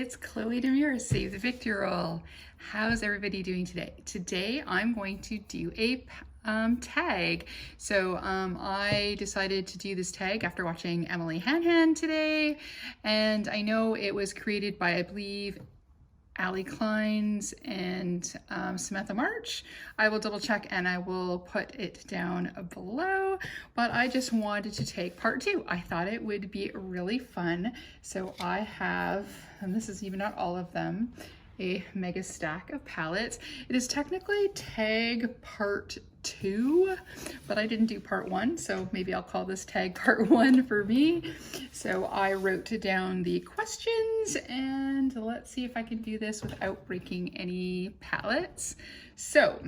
it's Chloe Demure, Save the Victory Roll. How's everybody doing today? Today I'm going to do a tag. So I decided to do this tag after watching HanHan today, and I know it was created by, I believe, Allie Glines and Samantha March. I will double check and I will put it down below, but I just wanted to take part two. I thought it would be really fun. So I have, and this is even not all of them, a mega stack of palettes. It is technically tag part 2, but I didn't do part 1, so maybe I'll call this tag part 1 for me. So I wrote down the questions, and let's see if I can do this without breaking any palettes. So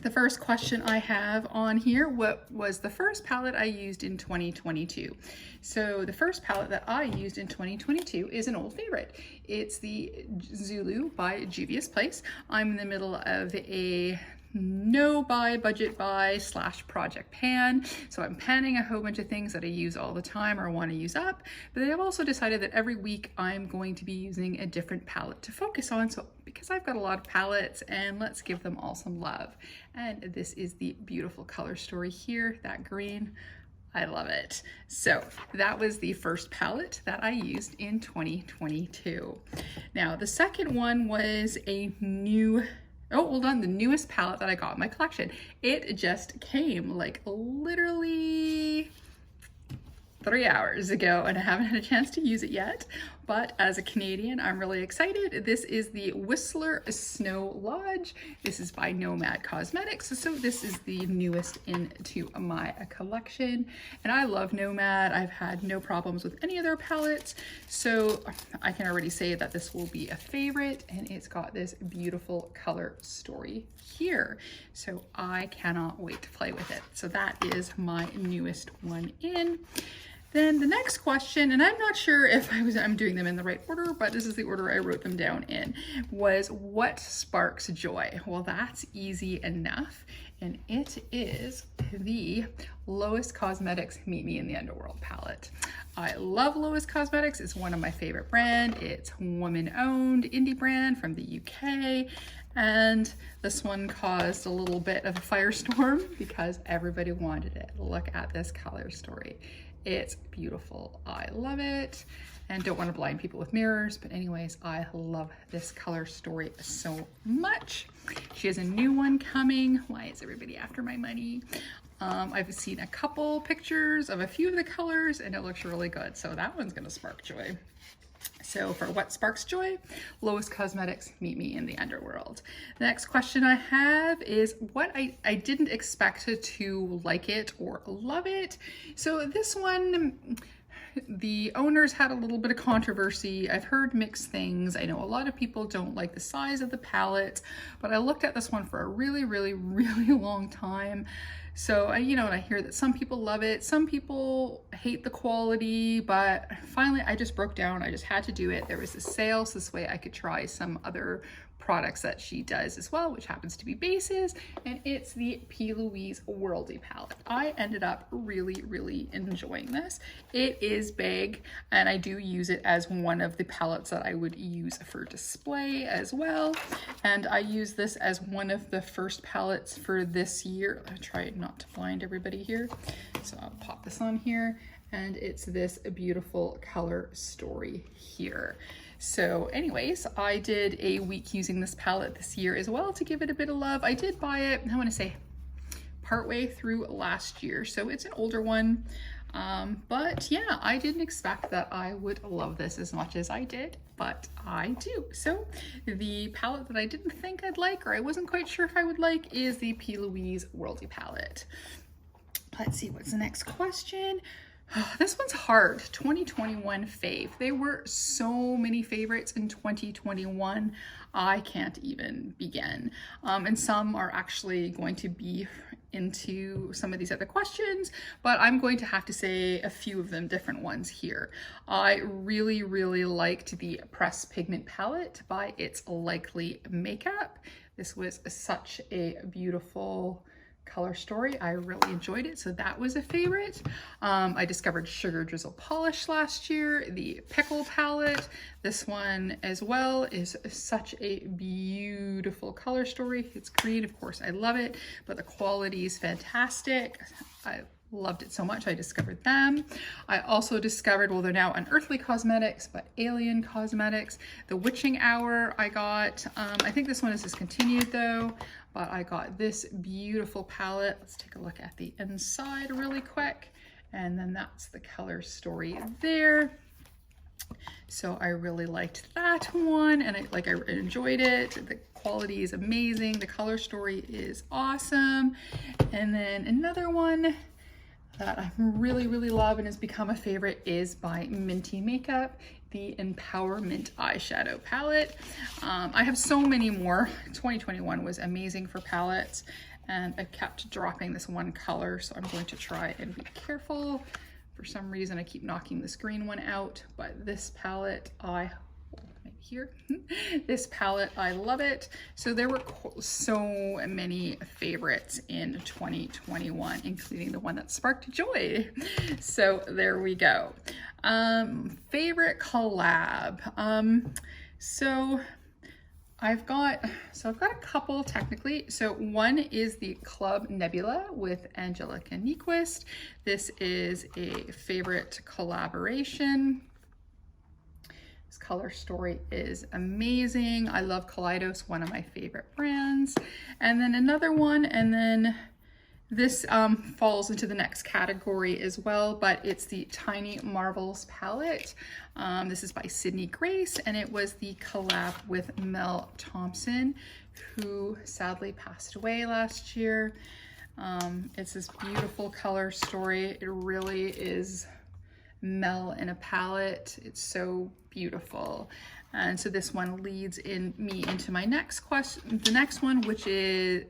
the first question I have on here, what was the first palette I used in 2022? So the first palette that I used in 2022 is an old favorite. It's the Zulu by Juvia's Place. I'm in the middle of a no buy, budget buy / project pan. So I'm panning a whole bunch of things that I use all the time or want to use up. But then I've also decided that every week I'm going to be using a different palette to focus on. So because I've got a lot of palettes, and let's give them all some love. And this is the beautiful color story here, that green. I love it. So that was the first palette that I used in 2022. Now the second one was a new, oh, hold on, the newest palette that I got in my collection. It just came like literally 3 hours ago, and I haven't had a chance to use it yet, but as a Canadian, I'm really excited. This is the Whistler Snow Lodge. This is by Nomad Cosmetics, so this is the newest into my collection, and I love Nomad. I've had no problems with any of their palettes, so I can already say that this will be a favorite, and it's got this beautiful color story here, so I cannot wait to play with it. So that is my newest one in. Then the next question, and I'm not sure if I'm doing them in the right order, but this is the order I wrote them down in, was what sparks joy? Well, that's easy enough, and it is the Lois Cosmetics Meet Me in the Underworld palette. I love Lois Cosmetics. It's one of my favorite brands. It's woman-owned indie brand from the UK, and this one caused a little bit of a firestorm because everybody wanted it. Look at this color story. It's beautiful. I love it, and don't want to blind people with mirrors, but anyways, I love this color story so much. She has a new one coming. Why is everybody after my money? I've seen a couple pictures of a few of the colors, and it looks really good, so that one's gonna spark joy. So for what sparks joy, Lois Cosmetics Meet Me in the Underworld. The next question I have is what I didn't expect to like it or love it. So this one, the owners had a little bit of controversy. I've heard mixed things. I know a lot of people don't like the size of the palette, but I looked at this one for a really, really, really long time. So, you know, and I hear that some people love it, some people hate the quality, but finally I just broke down. I just had to do it. There was a sale, so this way I could try some other products that she does as well, which happens to be bases, and it's the P. Louise Worldy palette. I ended up really, really enjoying this. It is big, and I do use it as one of the palettes that I would use for display as well, and I use this as one of the first palettes for this year. I'll try not to blind everybody here, so I'll pop this on here, and it's this beautiful color story here. So anyways, I did a week using this palette this year as well to give it a bit of love. I did buy it, I want to say, partway through last year, so it's an older one. But yeah, I didn't expect that I would love this as much as I did, but I do. So the palette that I didn't think I'd like, or I wasn't quite sure if I would like, is the P. Louise Worldy palette. Let's see, what's the next question? This one's hard. 2021 fave. There were so many favorites in 2021. I can't even begin. And some are actually going to be into some of these other questions, but I'm going to have to say a few of them, different ones here. I really, really liked the Press Pigment palette by It's Likely Makeup. This was such a beautiful color story. I really enjoyed it, so that was a favorite. I discovered Sugar Drizzle Polish last year, the Pickle palette. This one as well is such a beautiful color story. It's green, of course, I love it, but the quality is fantastic. I loved it so much, I discovered them. I also discovered, well, they're now Unearthly Cosmetics, but Alien Cosmetics. The Witching Hour I got. I think this one is discontinued though, but I got this beautiful palette. Let's take a look at the inside really quick. And then that's the color story there. So I really liked that one, and I enjoyed it. The quality is amazing. The color story is awesome. And then another one that I really, really love and has become a favorite is by Minty Makeup, the Empowerment Eyeshadow Palette. I have so many more. 2021 was amazing for palettes, and I kept dropping this one color, so I'm going to try and be careful. For some reason, I keep knocking this green one out, but this palette, here, this palette, I love it. So there were so many favorites in 2021, including the one that sparked joy. So there we go. Favorite collab. So I've got a couple technically. So one is the Club Nebula with Angelica Nyquist. This is a favorite collaboration. This color story is amazing. I love Kaleidos, one of my favorite brands. And then another one, and then this falls into the next category as well, but it's the Tiny Marvels palette. This is by Sydney Grace, and it was the collab with Mel Thompson, who sadly passed away last year. It's this beautiful color story. It really is Mel in a palette. It's so beautiful. And so this one leads me into my next question, the next one, which is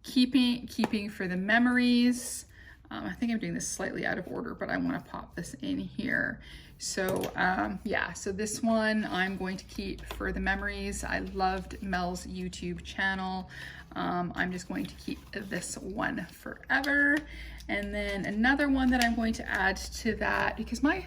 keeping for the memories. I think I'm doing this slightly out of order, but I want to pop this in here. So yeah, so this one I'm going to keep for the memories. I loved Mel's YouTube channel. I'm just going to keep this one forever. And then another one that I'm going to add to that, because my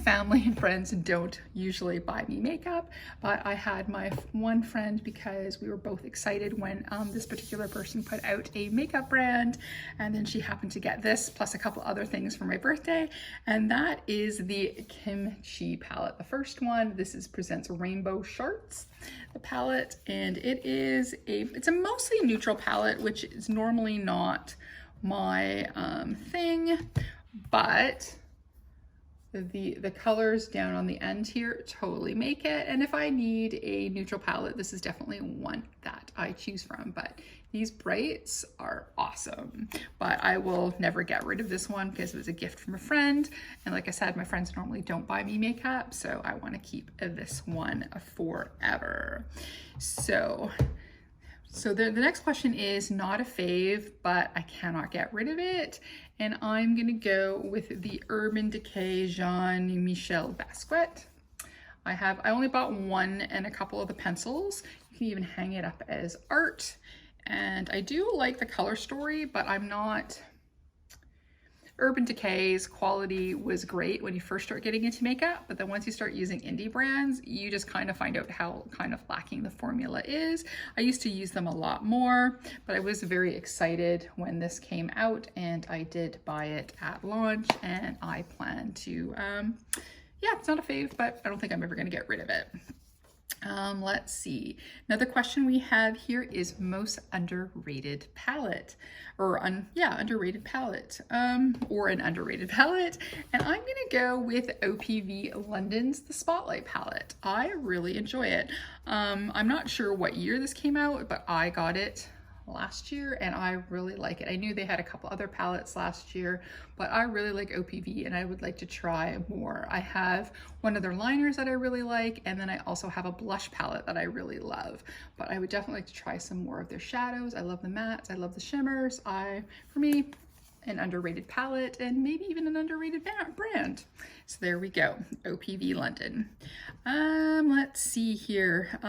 family and friends don't usually buy me makeup, but I had my one friend, because we were both excited when this particular person put out a makeup brand, and then she happened to get this plus a couple other things for my birthday, and that is the Kimchi palette. The first one, this presents Rainbow Shards, the palette, and it's a mostly neutral palette, which is normally not my thing, but the colors down on the end here totally make it. And if I need a neutral palette, this is definitely one that I choose from. But these brights are awesome, but I will never get rid of this one because it was a gift from a friend, and like I said, my friends normally don't buy me makeup, so I want to keep this one forever. So the next question is not a fave, but I cannot get rid of it. And I'm gonna go with the Urban Decay Jean-Michel Basquiat. I only bought one and a couple of the pencils. You can even hang it up as art. And I do like the color story, but I'm not... Urban Decay's quality was great when you first start getting into makeup, but then once you start using indie brands, you just kind of find out how kind of lacking the formula is. I used to use them a lot more, but I was very excited when this came out, and I did buy it at launch, and I plan to, yeah, it's not a fave, but I don't think I'm ever gonna get rid of it. Let's see. Another question we have here is most underrated palette, or underrated palette, or an underrated palette. And I'm gonna go with OPV London's The Spotlight palette. I really enjoy it. I'm not sure what year this came out, but I got it last year and I really like it. I knew they had a couple other palettes last year, but I really like OPV and I would like to try more. I have one of their liners that I really like, and then I also have a blush palette that I really love, but I would definitely like to try some more of their shadows. I love the mattes, I love the shimmers. For me, an underrated palette and maybe even an underrated brand. So there we go, OPV London. Let's see here,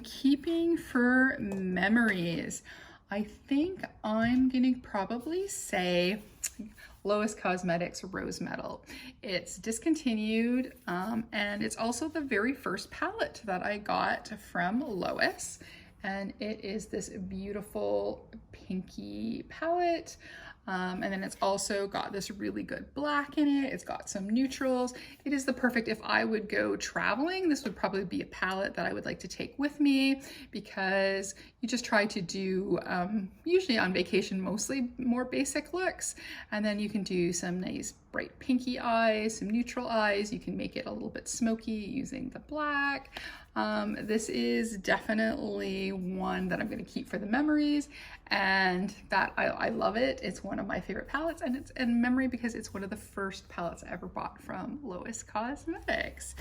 keeping for memories. I think I'm gonna probably say Lois Cosmetics Rose Metal. It's discontinued, and it's also the very first palette that I got from Lois. And it is this beautiful pinky palette. And then it's also got this really good black in it. It's got some neutrals. It is the perfect, if I would go traveling, this would probably be a palette that I would like to take with me, because you just try to do, usually on vacation, mostly more basic looks. And then you can do some nice bright pinky eyes, some neutral eyes. You can make it a little bit smoky using the black. This is definitely one that I'm going to keep for the memories, and that I love it. It's one of my favorite palettes, and it's in memory because it's one of the first palettes I ever bought from Lois Cosmetics.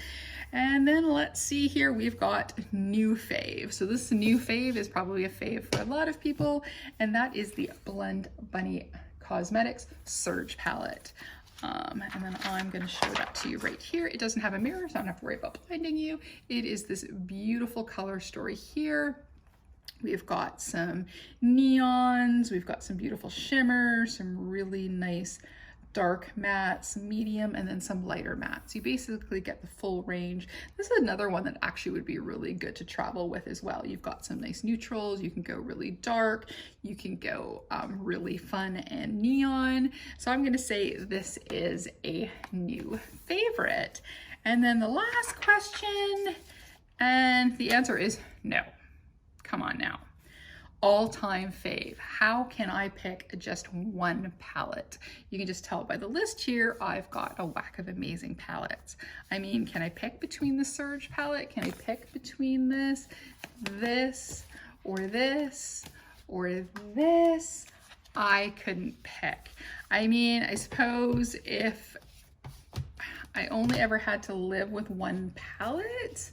And then let's see here, we've got new fave. So this new fave is probably a fave for a lot of people, and that is the Blend Bunny Cosmetics Surge palette. And then I'm going to show that to you right here. It doesn't have a mirror, so I don't have to worry about blinding you. It is this beautiful color story here. We've got some neons, we've got some beautiful shimmers, some really nice dark mattes, medium, and then some lighter mattes. You basically get the full range. This is another one that actually would be really good to travel with as well. You've got some nice neutrals, you can go really dark, you can go really fun and neon. So I'm gonna say this is a new favorite. And then the last question, and the answer is no. Come on now. All-time fave. How can I pick just one palette? You can just tell by the list here, I've got a whack of amazing palettes. I mean, can I pick between the Surge palette? Can I pick between this, or this, or this? I couldn't pick. I mean, I suppose if I only ever had to live with one palette,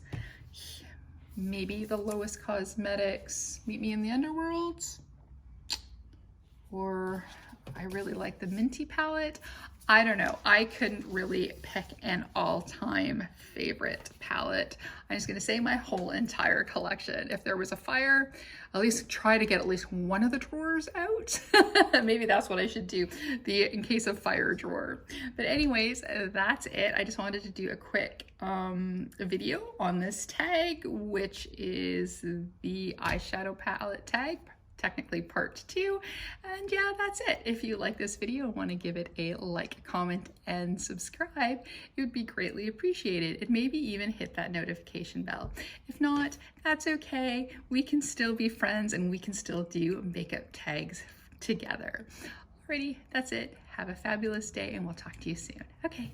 maybe the Lois Cosmetics Meet Me in the Underworlds, or I really like the Minty palette. I don't know. I couldn't really pick an all-time favorite palette. I'm just gonna say my whole entire collection. If there was a fire, at least try to get at least one of the drawers out. Maybe that's what I should do, the in case of fire drawer. But anyways, that's it. I just wanted to do a quick video on this tag, which is the eyeshadow palette tag, technically part 2. And yeah, that's it. If you like this video and want to give it a like, comment, and subscribe, it would be greatly appreciated. And maybe even hit that notification bell. If not, that's okay. We can still be friends and we can still do makeup tags together. Alrighty, that's it. Have a fabulous day and we'll talk to you soon. Okay.